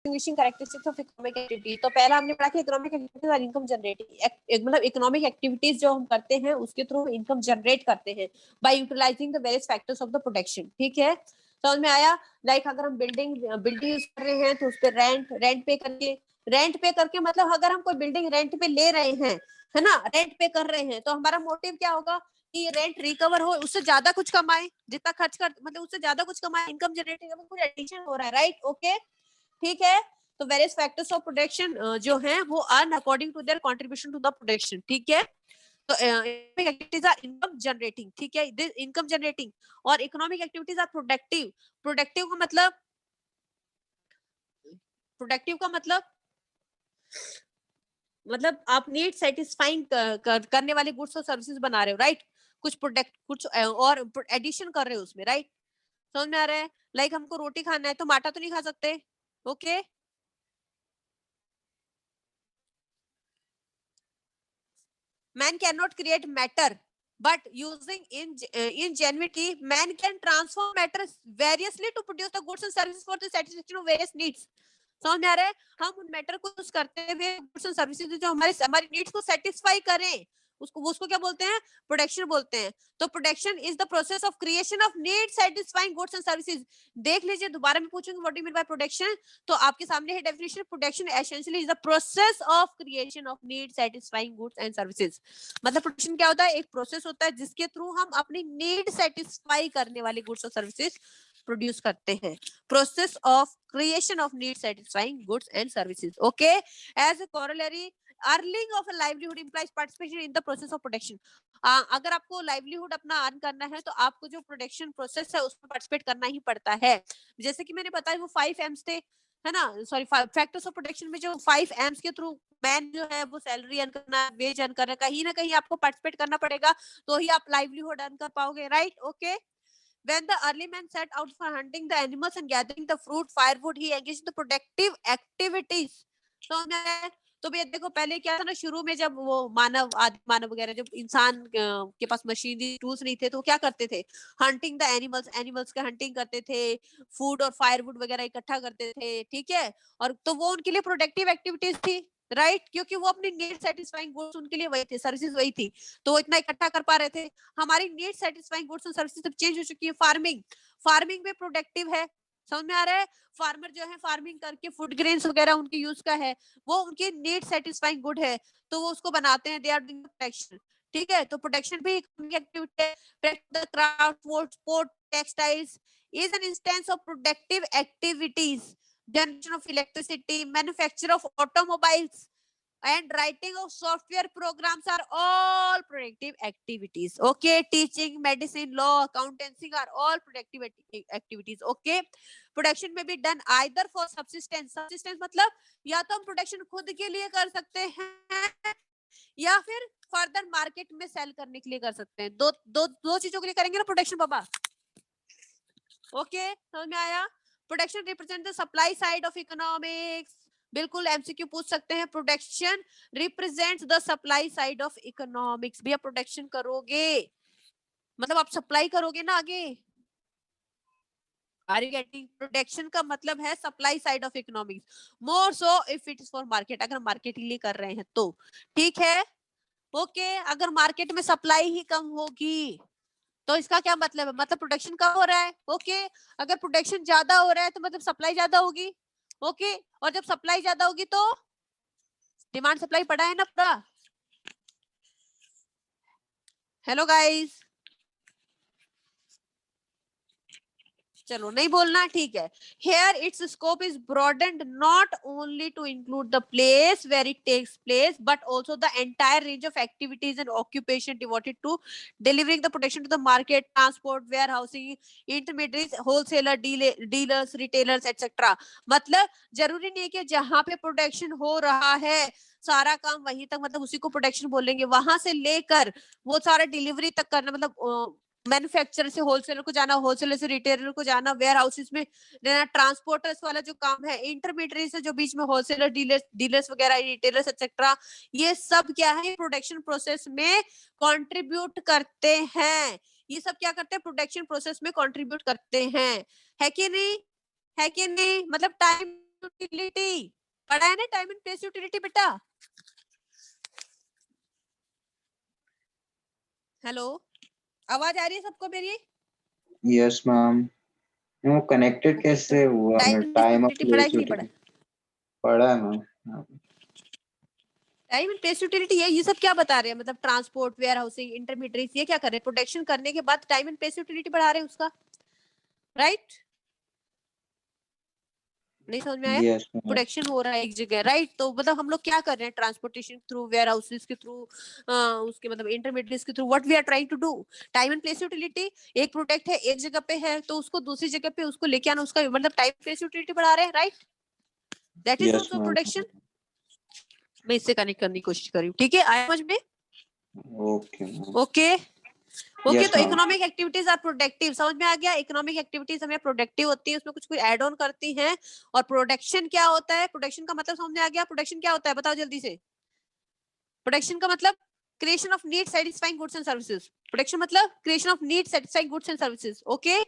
Distinguishing characteristics of economic activity. तो पहला हमने पढ़ा कि इकोनॉमिक एक्टिविटीज और इनकम जनरेटिंग, मतलब इकोनॉमिक एक्टिविटीज जो हम करते हैं उसके थ्रू इनकम जनरेट करते हैं by utilising the various factors of the production. ठीक है, समझ में आया। लाइक अगर हम बिल्डिंग यूज कर रहे हैं तो उस पर रेंट पे करके मतलब अगर हम कोई बिल्डिंग रेंट पे ले रहे हैं, है ना, रेंट पे कर रहे हैं, तो हमारा मोटिव क्या होगा कि रेंट रिकवर हो, उससे ज्यादा कुछ कमाए, जितना खर्च कर मतलब उससे ज्यादा कुछ कमाए, इनकम जनरेटिंग, कुछ एडिशन हो रहा है, राइट। ओके, ठीक है। तो वेरियस फैक्टर्स ऑफ प्रोडक्शन जो है वो earn according to their contribution to the production. ठीक है, तो एक्टिविटीज आर इनकम जनरेटिंग। ठीक है, दिस इनकम जनरेटिंग और economic activities are productive. Productive का मतलब आप नीड सेटिस्फाइंग करने वाले गुड्स और सर्विसेज बना रहे हो, राइट। कुछ प्रोडक्ट कुछ और एडिशन कर रहे हो उसमें, राइट। समझ में आ रहा है। लाइक हमको रोटी खाना है तो आटा तो नहीं खा सकते। Okay, man cannot create matter, but using ingenuity man can transform matter variously to produce the goods and services for the satisfaction of various needs। समझ में आ रहा है। हम उन मैटर को यूज करते हुए गुड्स एंड सर्विसेज जो हमारी नीड्स को सेटिस्फाई करें, उसको क्या बोलते हैं, प्रोडक्शन बोलते हैं। तो production is the process of creation of need satisfying goods and services. देख लीजिए, दोबारा मैं पूछूंगी what do you mean by production, तो आपके सामने है definition. Production essentially is the process of creation of need satisfying goods and services. मतलब प्रोडक्शन क्या होता है, एक प्रोसेस होता है जिसके थ्रू हम अपनी नीड सेटिस्फाई करने वाली गुड्स और सर्विसेज प्रोड्यूस करते हैं। Process of creation of need satisfying goods and services. Okay, as a corollary earning of a livelihood implies participation in the process of production. अगर आपको लाइवलीहुड अपना अर्न करना है तो आपको जो प्रोडक्शन प्रोसेस है उसमें पार्टिसिपेट करना ही पड़ता है। जैसे कि मैंने बताया वो 5 एम्स थे, है ना, सॉरी, फैक्टर्स ऑफ प्रोडक्शन में जो 5 एम्स के थ्रू मैन जो है वो सैलरी अर्न करना, वेज अर्न करना, कहीं ना कहीं आपको पार्टिसिपेट करना पड़ेगा, तो ही आप लाइवलीहुड अर्न कर पाओगे, right. Okay, when the early man set out for hunting the animals and gathering the fruit firewood, he engaged in the productive activities। तो तो भैया देखो, पहले क्या था ना, शुरू में जब वो आदि मानव वगैरह, जब इंसान के पास मशीनरी टूल्स नहीं थे, तो क्या करते थे, हंटिंग द एनिमल्स का हंटिंग करते थे, फूड और फायरवुड वगैरह इकट्ठा करते थे। ठीक है, और तो वो उनके लिए प्रोडक्टिव एक्टिविटीज थी, राइट, क्योंकि वो अपनी नीड सेटिस्फाइंग गुड्स उनके लिए वही थे, सर्विसेज वही थी, तो वो इतना इकट्ठा कर पा रहे थे। हमारी need satisfying goods and services सब चेंज हो चुकी है। फार्मिंग में प्रोडक्टिव है, समझ में आ रहा है। फार्मर जो है फार्मिंग करके फूड ग्रेन्स वगैरह उनके यूज का है, वो उनकी नीड सेटिस्फाइंग गुड है, तो वो उसको बनाते हैं, दे आर डूइंग प्रोडक्शन। ठीक है, तो प्रोडक्शन भी एक्टिविटी है। The craft sport textiles is an instance of productive activities, generation of electricity, manufacture of automobiles and writing of software programs are all productive activities। Okay, teaching, medicine, law, accountancy are all productive activities। Okay, production may be done either for subsistence मतलब या तो हम production खुद के लिए कर सकते हैं या फिर फर्दर मार्केट में सेल करने के लिए कर सकते हैं। दो चीजों के लिए करेंगे ना प्रोडक्शन बाबा। ओके, समझ में आया। Production represent the supply side of economics. बिल्कुल एमसीक्यू पूछ सकते हैं। Production represents the supply side of economics. भैया प्रोडक्शन करोगे मतलब आप सप्लाई करोगे ना आगे। Are you getting? प्रोडक्शन का मतलब है supply side of economics, more so if it is for market, अगर मार्केट के लिए कर रहे हैं तो। ठीक है, ओके। अगर मार्केट में सप्लाई ही कम होगी तो इसका क्या मतलब है, मतलब प्रोडक्शन कम हो रहा है। ओके, अगर प्रोडक्शन ज्यादा हो रहा है तो मतलब सप्लाई ज्यादा होगी। ओके, और जब सप्लाई ज्यादा होगी तो डिमांड सप्लाई पड़ा है ना पूरा। हेलो गाइस, चलो नहीं बोलना, ठीक है। Here its scope is broadened not only to include the place where it takes place, but also the entire range of activities and occupation devoted to delivering the production to the market, transport, warehousing, intermediaries, wholesaler, dealers, retailers, etc। मतलब जरूरी नहीं है कि जहां पे production हो रहा है सारा काम वहीं तक, मतलब उसी को प्रोडक्शन बोलेंगे, वहां से लेकर वो सारा डिलीवरी तक करना, मतलब मैन्युफैक्चरर से होलसेलर को जाना, होलसेलर से रिटेलर को जाना, वेयर हाउसेस में रहना, ट्रांसपोर्टर्स वाला जो काम है, इंटरमीडियरी से जो बीच में होलसेलर, डीलर्स वगैरह, रिटेलर्स एक्सेट्रा, ये सब क्या है, प्रोडक्शन प्रोसेस में कंट्रीब्यूट करते हैं। ये सब क्या करते हैं, प्रोडक्शन प्रोसेस में कंट्रीब्यूट करते हैं। है कि नहीं? है कि नहीं? मतलब टाइम यूटिलिटी पढ़ा है ना, टाइम एंड प्लेस यूटिलिटी बेटा। हेलो, आवाज आ रही है सबको मेरी? Yes ma'am. वो कनेक्टेड कैसे हुआ? Time and place time of utility पढ़ा है प्लेस कि नहीं पढ़ा? यूटिलिटी पढ़ा है ma'am. Time and place utility है, ये सब क्या बता रहे हैं? मतलब ट्रांसपोर्ट, वेयर हाउसिंग, इंटरमीडिएट, ये क्या कर रहे हैं? प्रोटेक्शन करने के बाद टाइम एंड प्लेस यूटिलिटी बढ़ा रहे हैं उसका, राइट? नहीं समझ में आया? Yes ma'am. प्रोडक्शन हो रहा है एक जगह, राइट? तो मतलब हम लोग क्या कर रहे हैं? ट्रांसपोर्टेशन थ्रू, वेयर हाउसेस के थ्रू, उसके मतलब इंटरमीडिएट्स के through, what we are trying to do. Time and place utility, एक प्रोडक्ट है एक जगह पे है तो उसको दूसरी जगह पे उसको लेके आना, उसका मतलब टाइम प्लेस यूटिलिटी बढ़ा रहे हैं, right? That is yes also ma'am. Production. मैं इससे कनेक्ट करने की कोशिश कर रही हूँ, ठीक है? आया समझ में? Okay ma'am. Okay okay. Yes तो ma'am. Economic activities are productive, समझ में आ गया? इकोनॉमिक एक्टिविटीज हमें प्रोडक्टिव होती है, उसमें कुछ कुछ ऐड ऑन करती हैं। और प्रोडक्शन क्या होता है? प्रोडक्शन का मतलब समझ में आ गया? प्रोडक्शन क्या होता है बताओ जल्दी से। प्रोडक्शन का मतलब creation of need satisfying goods and services. Production मतलब creation of need satisfying goods and services, okay?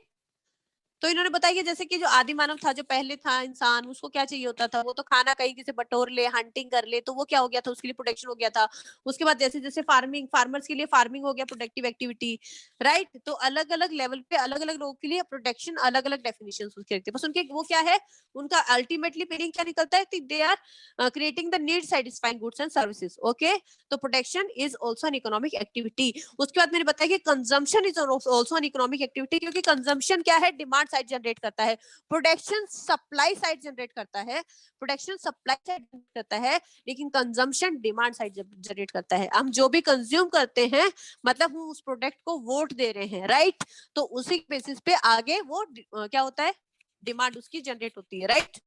तो इन्होंने बताया कि जैसे कि जो आदि मानव था, जो पहले था इंसान, उसको क्या चाहिए होता था? वो तो खाना कहीं किसी बटोर ले, हंटिंग कर ले, तो वो क्या हो गया था? उसके लिए प्रोटेक्शन हो गया था। उसके बाद जैसे जैसे फार्मिंग, फार्मर्स के लिए फार्मिंग हो गया प्रोडक्टिव एक्टिविटी, राइट? तो अलग अलग लेवल पे अलग अलग लोगों के लिए प्रोटेक्शन अलग अलग डेफिनेशन उसके रखते हैं, बस उनके वो क्या है, उनका अल्टीमेटली मीनिंग क्या निकलता है? They are creating the need satisfying goods and services, okay? तो protection is also an economic activity. उसके बाद मैंने बताया कि consumption is also an economic activity, क्योंकि कंजम्पशन क्या है? डिमांड साइड जनरेट करता है। प्रोडक्शन सप्लाई साइड जनरेट करता है, प्रोडक्शन सप्लाई साइड करता है, लेकिन कंजम्पशन डिमांड साइड जनरेट करता है। हम जो भी कंज्यूम करते हैं मतलब हम उस प्रोडक्ट को वोट दे रहे हैं, राइट? तो उसी बेसिस पे आगे वो क्या होता है? डिमांड उसकी जनरेट होती है, राइट?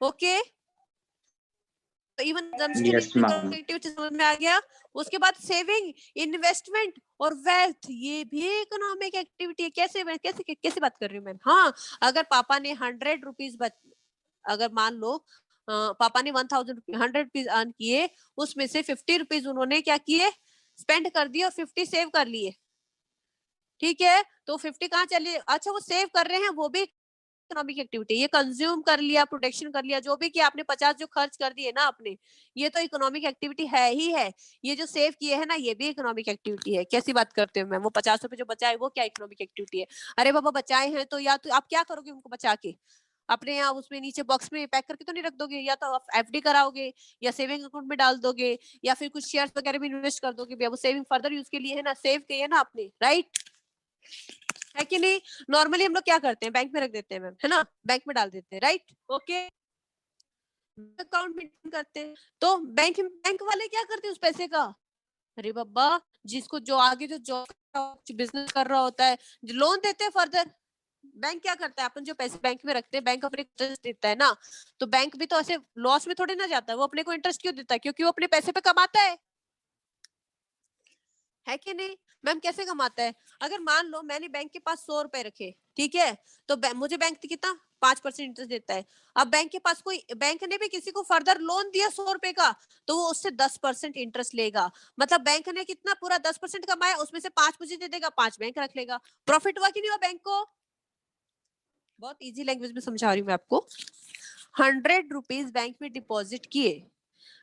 ओके। तो even consumption yes ma'am. Activity समझ में आ गया। उसके बाद सेविंग, इन्वेस्टमेंट और वेल्थ, ये भी इकोनॉमिक एक्टिविटी है। कैसे कैसे कैसे बात कर रही हूँ मैं? हाँ, अगर पापा ने 100 रुपीज अगर मान लो पापा ने 100 रुपीज अर्न किए, उसमें से 50 रुपीज उन्होंने क्या किए? स्पेंड कर दिए और 50 सेव कर लिए, ठीक है? तो 50 कहाँ चले? अच्छा, वो सेव कर रहे हैं, वो भी इकोनॉमिक एक्टिविटी। ये कंज्यूम कर लिया, प्रोटेक्शन कर लिया, जो भी किया आपने, 50 जो खर्च कर दिए ना आपने, ये तो इकोनॉमिक एक्टिविटी है ही है। ये जो सेव किए है ना, ये भी इकोनॉमिक एक्टिविटी है। कैसी बात करते हो मैम? वो 50 रुपए जो बचाए वो क्या इकोनॉमिक एक्टिविटी है? अरे बाबा, बचाए हैं तो या तो आप क्या करोगे उनको बचा के? अपने यहाँ उसमें नीचे बॉक्स में पैक करके तो नहीं रख दोगे, या तो आप एफडी कराओगे या सेविंग अकाउंट में डाल दोगे या फिर कुछ शेयर्स वगैरह में इन्वेस्ट कर दोगे, वो सेविंग फर्दर यूज के लिए है ना, सेव किए ना आपने, राइट? है कि नहीं? नॉर्मली हम लोग क्या करते हैं? बैंक में रख देते हैं मैम, है ना? बैंक में डाल देते हैं, राइट? ओके। अकाउंट मेंटेन करते हैं। तो बैंक वाले क्या करते हैं उस पैसे का? अरे बाबा, जिसको जो आगे जो जॉब बिजनेस कर रहा होता है, लोन देते हैं फर्दर। बैंक क्या करता है? अपन जो पैसे बैंक में रखते हैं, बैंक अपने इंटरेस्ट देता है ना, तो बैंक भी तो ऐसे लॉस में थोड़ी ना जाता है। वो अपने को इंटरेस्ट क्यों देता है? क्योंकि वो अपने पैसे पे कमाता है कि नहीं? मैम कैसे कमाता है? अगर मान लो मैंने बैंक के पास 100 रुपए रखे, ठीक है? तो मुझे बैंक कितना 5% इंटरेस्ट देता है। अब बैंक के पास कोई, बैंक ने भी किसी को फर्दर लोन दिया 100 रुपए का, तो वो उससे 10% इंटरेस्ट लेगा। मतलब बैंक ने कितना पूरा 10% कमाया, उसमें से 5 मुझे दे देगा, 5 बैंक रख लेगा। प्रॉफिट हुआ कि नहीं हुआ बैंक को? बहुत इजी लैंग्वेज में समझा रही हूँ मैं आपको। 100 रुपीज बैंक में डिपॉजिट किए,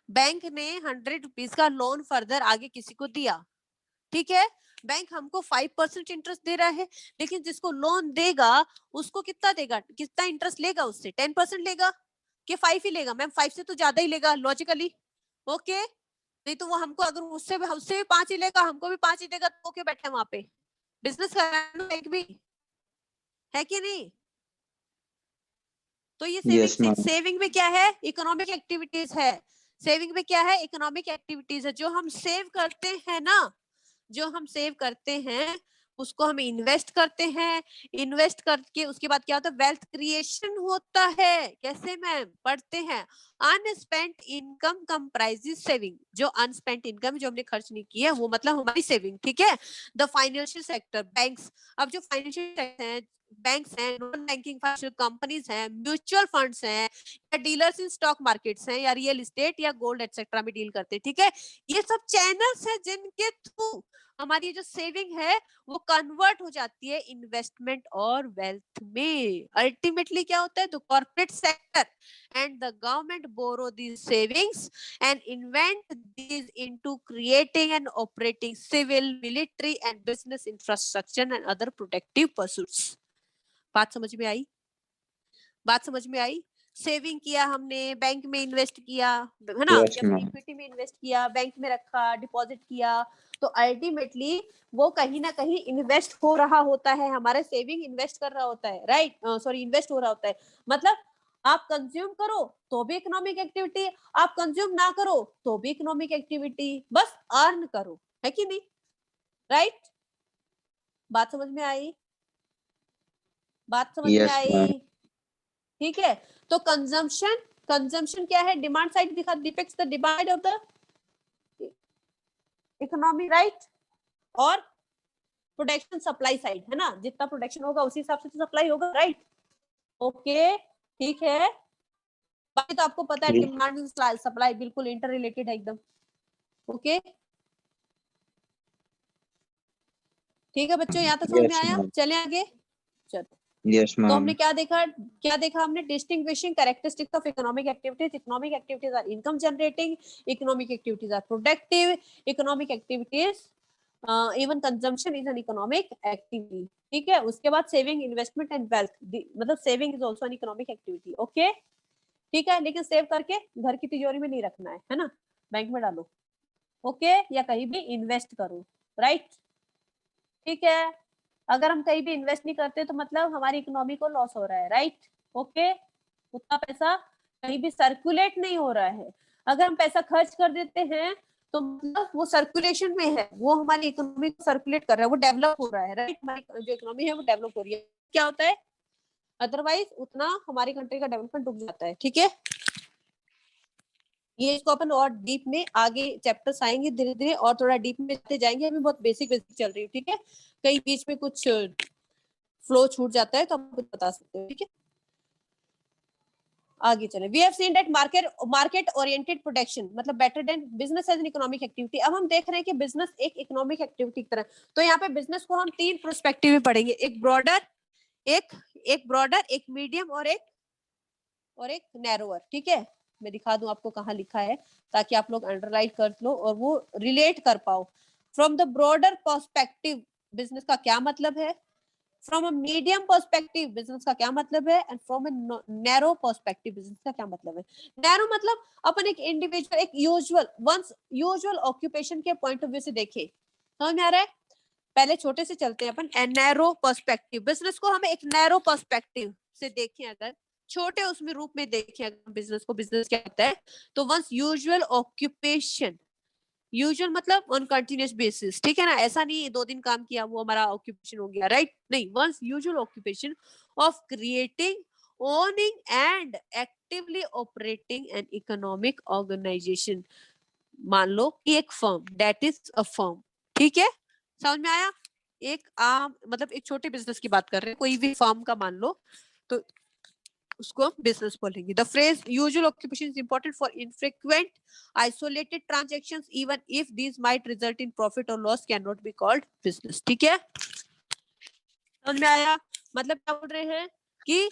बैंक ने 100 रुपीज का लोन फर्दर आगे किसी को दिया, ठीक है? बैंक हमको 5% इंटरेस्ट दे रहा है, लेकिन जिसको लोन देगा उसको कितना देगा? कितना इंटरेस्ट लेगा उससे? 10% लेगा कि 5 ही लेगा? मैम 5 से तो ज्यादा ही लेगा लॉजिकली, ओके? नहीं तो वो हमको अगर उससे भी 5 ही लेगा, हमको भी 5 ही देगा, तो क्यों बैठे वहां पे? बिजनेस कर रहा है बैंक भी, है कि नहीं? तो ये यस सेविंग, मैम। सेविंग में क्या है? इकोनॉमिक एक्टिविटीज है। सेविंग में क्या है? इकोनॉमिक एक्टिविटीज है। जो हम सेव करते हैं ना, जो हम सेव करते हैं उसको हम इन्वेस्ट करते हैं। इन्वेस्ट करके उसके बाद क्या होता है? वेल्थ क्रिएशन होता है। कैसे मैम? पढ़ते हैं, अनस्पेंट इनकम कंप्राइजेस सेविंग। जो अनस्पेंट इनकम, जो हमने खर्च नहीं किया, वो मतलब हमारी सेविंग, ठीक है? The financial sector, banks. अब जो फाइनेंशियल सेक्टर है, बैंक्स हैं, नॉन बैंकिंग फाइनेंशियल कंपनीज हैं, म्यूचुअल फंड्स हैं, या डीलर्स इन स्टॉक मार्केट्स हैं, या रियल एस्टेट या गोल्ड एक्सेट्रा में डील करते हैं, ठीक है? ये सब चैनल्स हैं जिनके थ्रू हमारी जो सेविंग है वो कन्वर्ट हो जाती है इन्वेस्टमेंट और वेल्थ में। अल्टीमेटली क्या होता है, the corporate sector and the government borrow these savings and invent these into creating and operating civil, military and business infrastructure and other protective pursuits. बात समझ में आई? बात समझ में आई? सेविंग किया हमने, बैंक में इन्वेस्ट किया, है ना, Yes, अपनी ma'am. इक्विटी में इन्वेस्ट किया, बैंक में रखा, डिपॉजिट किया, तो अल्टीमेटली वो कहीं ना कहीं इन्वेस्ट हो रहा होता है, हमारे सेविंग इन्वेस्ट कर रहा होता है, राइट, सॉरी इन्वेस्ट हो रहा होता है। मतलब आप कंज्यूम करो तो भी इकोनॉमिक एक्टिविटी, आप कंज्यूम ना करो तो भी इकोनॉमिक एक्टिविटी, बस अर्न करो, है कि नहीं, राइट? बात समझ में आई? बात समझ में Yes, ma'am. आई? ठीक है, तो कंजम्पशन, कंजम्पशन क्या है, डिमांड साइड दिखा, depicts the demand of the economy, right, और प्रोडक्शन सप्लाई साइड, है ना, जितना प्रोडक्शन होगा उसी हिसाब से तो सप्लाई होगा, राइट? ओके, ठीक है, बाकी तो आपको पता है Yes, डिमांड सप्लाई बिल्कुल इंटर रिलेटेड है एकदम। ओके, ठीक है बच्चों, यहाँ तक समझ में yes, आया? ma'am. चले आगे, चलो। Yes, तो हमने ma'am. क्या देखा, क्या देखा हमने, distinguishing characteristics of economic activities. Economic activities are income generating, economic activities are productive, economic activities even consumption is an economic activity. ठीक है, उसके बाद सेविंग, इन्वेस्टमेंट एंड वेल्थ, मतलब saving is also an economic activity. Okay, ठीक है, लेकिन save करके घर की तिजोरी में नहीं रखना है ना, बैंक में डालो, ओके, या कहीं भी इन्वेस्ट करो, राइट? ठीक है, अगर हम कहीं भी इन्वेस्ट नहीं करते तो मतलब हमारी इकोनॉमी को लॉस हो रहा है, राइट? ओके, उतना पैसा कहीं भी सर्कुलेट नहीं हो रहा है। अगर हम पैसा खर्च कर देते हैं तो मतलब वो सर्कुलेशन में है, वो हमारी इकोनॉमी को सर्कुलेट कर रहा है, वो डेवलप हो रहा है, राइट? हमारी जो इकोनॉमी है वो डेवलप हो रही है। क्या होता है, अदरवाइज उतना हमारी कंट्री का डेवलपमेंट रुक जाता है। ठीक है, ये इसको अपन और डीप में आगे चैप्टर्स आएंगे धीरे धीरे, और थोड़ा डीप में जाएंगे, अभी बहुत बेसिक बेसिक चल रही है। ठीक है, कहीं बीच में कुछ फ्लो छूट जाता है तो हम कुछ बता सकते हैं। ठीक है, आगे चले। We have seen that market oriented production मतलब better than business as an economic activity. अब हम देख रहे हैं कि बिजनेस एक इकोनॉमिक एक्टिविटी की तरह, तो यहाँ पे बिजनेस को हम तीन प्रोस्पेक्टिव में पढ़ेंगे, एक ब्रॉडर, एक मीडियम और एक नैरोअर। ठीक है, मैं दिखा दूं आपको कहाँ लिखा है ताकि आप लोग अंडरलाइन कर लो और वो रिलेट कर पाओ। From the broader perspective business का क्या मतलब है, from a medium perspective business का क्या मतलब है, and from a narrow perspective business का क्या मतलब है। नैरो मतलब अपन एक इंडिविजुअल, एक यूजुअल ऑक्यूपेशन के पॉइंट ऑफ व्यू से देखे, समझ में आ रहा है? पहले छोटे से चलते हैं अपन, नैरो पर्सपेक्टिव बिजनेस को हमें एक नैरो पर्सपेक्टिव से देखें, अगर छोटे उसमें रूप में देखें अगर बिजनेस को, बिजनेस क्या होता है, तो वंस यूजुअल ऑक्यूपेशन, यूजुअल मतलब ऑन कंटिन्यूस बेसिस, ठीक है ना, ऐसा नहीं 2 दिन काम किया वो हमारा ऑक्यूपेशन हो गया, राइट? नहीं, once usual occupation of creating, owning and actively operating an economic organisation. मान लो कि एक firm, that is a firm, ठीक है, समझ में आया? एक आम मतलब एक छोटे बिजनेस की बात कर रहे हैं, कोई भी फर्म का मान लो, तो उसको हम बिजनेस बोलेंगे। The phrase usual occupation is important for infrequent isolated transactions even if these might result in profit और loss can not be called business. ठीक है, समझ में आया? मतलब क्या बोल रहे हैं कि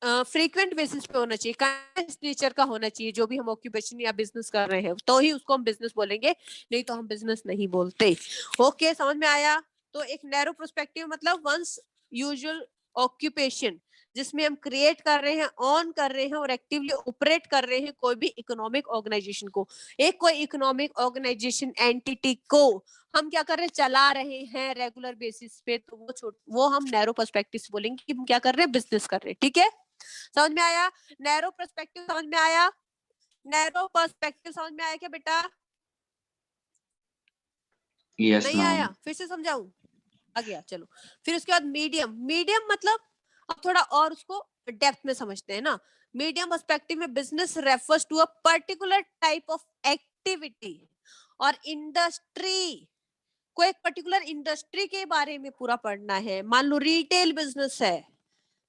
फ्रीक्वेंट बेसिस पे होना चाहिए, कंटिन्यूअस नेचर का होना चाहिए, जो भी हम ऑक्यूपेशन या बिजनेस कर रहे हैं तो ही उसको हम बिजनेस बोलेंगे, नहीं तो हम बिजनेस नहीं बोलते। ओके, समझ में आया? तो एक नैरो पर्सपेक्टिव मतलब वंस यूजुअल ऑक्यूपेशन, जिसमें हम क्रिएट कर रहे हैं, ऑन कर रहे हैं और एक्टिवली ऑपरेट कर रहे हैं कोई भी इकोनॉमिक ऑर्गेनाइजेशन को। एक कोई इकोनॉमिक ऑर्गेनाइजेशन एंटिटी को हम क्या कर रहे हैं, चला रहे हैं रेगुलर बेसिस पे, तो वो हम नैरो पर्सपेक्टिव से बोलेंगे कि हम क्या कर रहे हैं, बिजनेस कर रहे हैं। ठीक है, समझ में आया? नैरो पर्सपेक्टिव समझ में आया? नैरो पर्सपेक्टिव समझ में आया क्या बेटा? yes, नहीं आया? ma'am. फिर से समझाऊं? आ गया, चलो। फिर उसके बाद मीडियम, मीडियम मतलब अब थोड़ा और उसको डेप्थ में समझते हैं ना। मीडियम पर्सपेक्टिव में business refers to a particular type of activity और इंडस्ट्री, को एक पर्टिकुलर इंडस्ट्री के बारे में पूरा पढ़ना है। मान लो रिटेल बिजनेस है,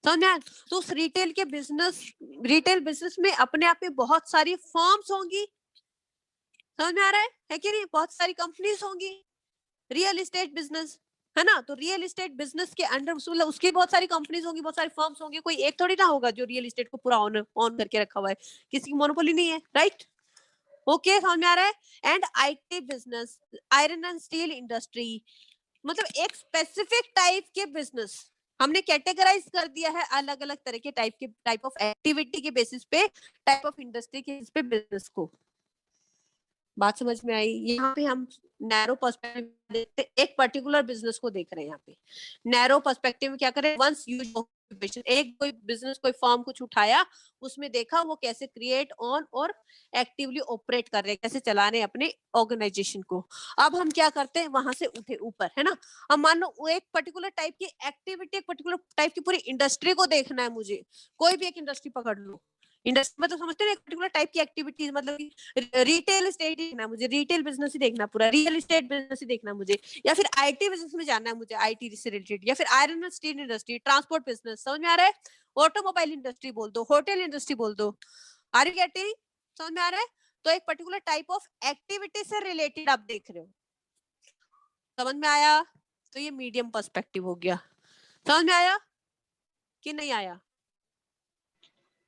समझ में आया? तो उस रिटेल बिजनेस में अपने आप में बहुत सारी फर्म्स होंगी, समझ में आ रहा है कि नहीं? बहुत सारी कंपनीज होंगी, रियल एस्टेट बिजनेस, है ना? तो रियल एस्टेट बिजनेस के अंडर मतलब उसकी बहुत सारी कंपनीज होंगी, बहुत सारी फर्म्स होंगे, कोई एक थोड़ी ना होगा जो रियल एस्टेट को पूरा ऑन करके रखा हुआ है, किसी की मोनोपोली नहीं है, राइट? ओके, समझ में आ रहा है? And IT business, iron and steel industry, मतलब एक स्पेसिफिक टाइप के बिजनेस हमने कैटेगराइज कर दिया है अलग अलग तरह के टाइप ऑफ एक्टिविटी के बेसिस पे, टाइप ऑफ इंडस्ट्री के बेसिस पे बिजनेस को। बात समझ में आई? यहाँ पे हम नैरो पर्सपेक्टिव देखते, एक पर्टिकुलर बिजनेस को देख रहे हैं। यहाँ पे नैरो पर्सपेक्टिव में क्या करें, वंस यूज ऑक्यूपेशन, एक कोई बिजनेस कोई फर्म कुछ उठाया, उसमें देखा वो कैसे क्रिएट ऑन और एक्टिवली ऑपरेट कर रहे हैं, कैसे चला रहे हैं अपने ऑर्गेनाइजेशन को। अब हम क्या करते हैं, वहां से उठे ऊपर, है ना? अब मान लो वो एक पर्टिकुलर टाइप की एक्टिविटी, एक पर्टिकुलर टाइप की पूरी इंडस्ट्री को देखना है मुझे, कोई भी एक इंडस्ट्री पकड़ लो, इंडस्ट्री में तो समझते हैं एक पर्टिकुलर टाइप की एक्टिविटीज, मतलब रिटेल एस्टेट देखना मुझे, रिटेल बिजनेस ही देखना पूरा, रियल एस्टेट बिजनेस ही देखना मुझे, या फिर आईटी बिजनेस में जाना है मुझे, आईटी से रिलेटेड, या फिर iron and steel industry, transport business, समझ में आ रहा है? ऑटोमोबाइल इंडस्ट्री बोल दो, होटल इंडस्ट्री बोल दो, आर यू गेटिंग? समझ में आ रहा है? तो एक पर्टिकुलर टाइप ऑफ एक्टिविटी से रिलेटेड आप देख रहे हो, समझ में आया? तो ये मीडियम पर्सपेक्टिव हो गया। समझ में आया कि नहीं आया?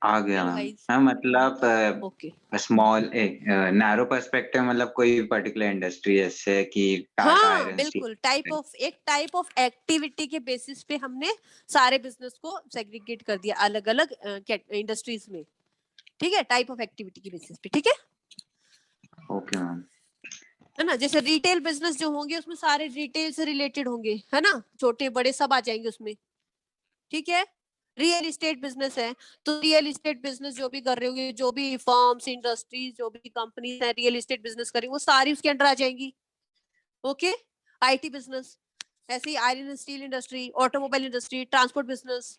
आ गया Hello मैम। guys. हाँ, मतलब ओके, स्मॉल नैरो पर्सपेक्टिव, मतलब कोई पर्टिकुलर इंडस्ट्री जैसे कि टाटा हाँ आयरन बिल्कुल, स्टील। एक टाइप ऑफ एक्टिविटी के बेसिस पे हमने सारे बिजनेस को सेग्रीगेट कर दिया अलग अलग इंडस्ट्रीज में, ठीक है? टाइप ऑफ एक्टिविटी के बेसिस पे, ठीक है? Okay ma'am. है ना? जैसे रिटेल बिजनेस जो होंगे उसमें सारे रिटेल से रिलेटेड होंगे, है ना? छोटे बड़े सब आ जाएंगे उसमें, ठीक है? रियल एस्टेट बिजनेस है तो रियल एस्टेट बिजनेस जो भी कर रहे होंगे, जो भी फर्म्स, इंडस्ट्रीज, जो भी कंपनीज है रियल एस्टेट बिजनेस करेंगे, वो सारी उसके अंडर आ जाएंगी। ओके, आईटी बिजनेस, ऐसे ही iron and steel industry, automobile industry, transport business,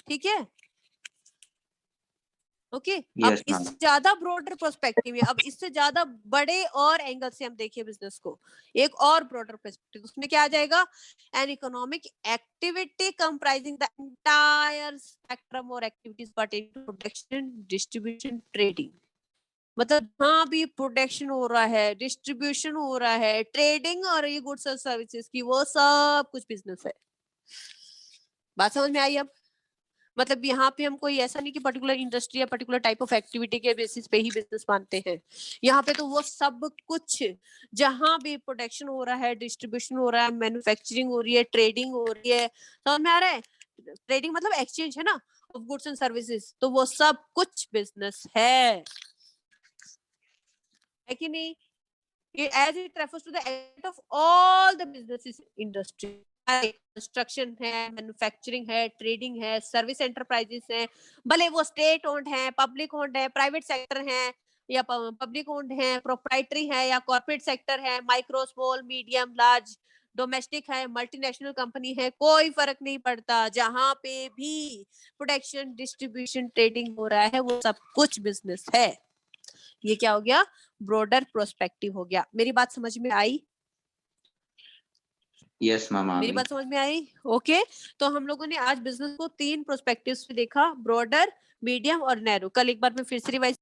ठीक है? ओके, अब यस इस मैम। ज्यादा ब्रॉडर पर्सपेक्टिव में, अब इससे ज्यादा बड़े और एंगल से हम देखिए बिजनेस को, एक और ब्रॉडर पर्सपेक्टिव, उसमें क्या आ जाएगा, an economic activity comprising the entire spectrum और activities pertaining to production, distribution, trading, मतलब हाँ भी प्रोडक्शन हो रहा है, डिस्ट्रीब्यूशन हो रहा है, ट्रेडिंग और ये गुड्स और सर्विसेज की, वो सब कुछ बिजनेस है। बात समझ में आई अब? मतलब यहाँ पे हम कोई ऐसा नहीं कि पर्टिकुलर इंडस्ट्री या पर्टिकुलर टाइप ऑफ एक्टिविटी के बेसिस पे ही बिजनेस मानते हैं। यहाँ पे तो वो सब कुछ, जहाँ भी प्रोडक्शन हो रहा है, डिस्ट्रीब्यूशन हो रहा है, मैन्युफैक्चरिंग हो रही है, ट्रेडिंग हो रही है, समझ में आ रहा है? ट्रेडिंग मतलब एक्सचेंज, है ना, ऑफ गुड्स एंड सर्विसेज, तो वो सब कुछ बिजनेस है कि नहीं? as it refers to the end of all the businesses industry, construction है, मैन्युफैक्चरिंग है, ट्रेडिंग है, सर्विस एंटरप्राइजेस है, भले वो स्टेट ओन्ड है, पब्लिक ओन्ड है, प्राइवेट सेक्टर है या पब्लिक ओन्ड है, प्रोप्राइटरी है या कॉर्पोरेट सेक्टर है, micro, small, medium, large, domestic है, मल्टीनेशनल कंपनी है, कोई फर्क नहीं पड़ता, जहां पे भी प्रोडक्शन, डिस्ट्रीब्यूशन, ट्रेडिंग हो रहा है, वो सब कुछ बिजनेस है। ये क्या हो गया, ब्रॉडर प्रोस्पेक्टिव हो गया। मेरी बात समझ में आई? यस मैम, आ मेरी गई। बात समझ में आई? ओके, तो हम लोगों ने आज बिजनेस को 3 प्रोस्पेक्टिव्स में देखा, ब्रॉडर, मीडियम और नैरो। कल एक बार मैं फिर से रिवाइज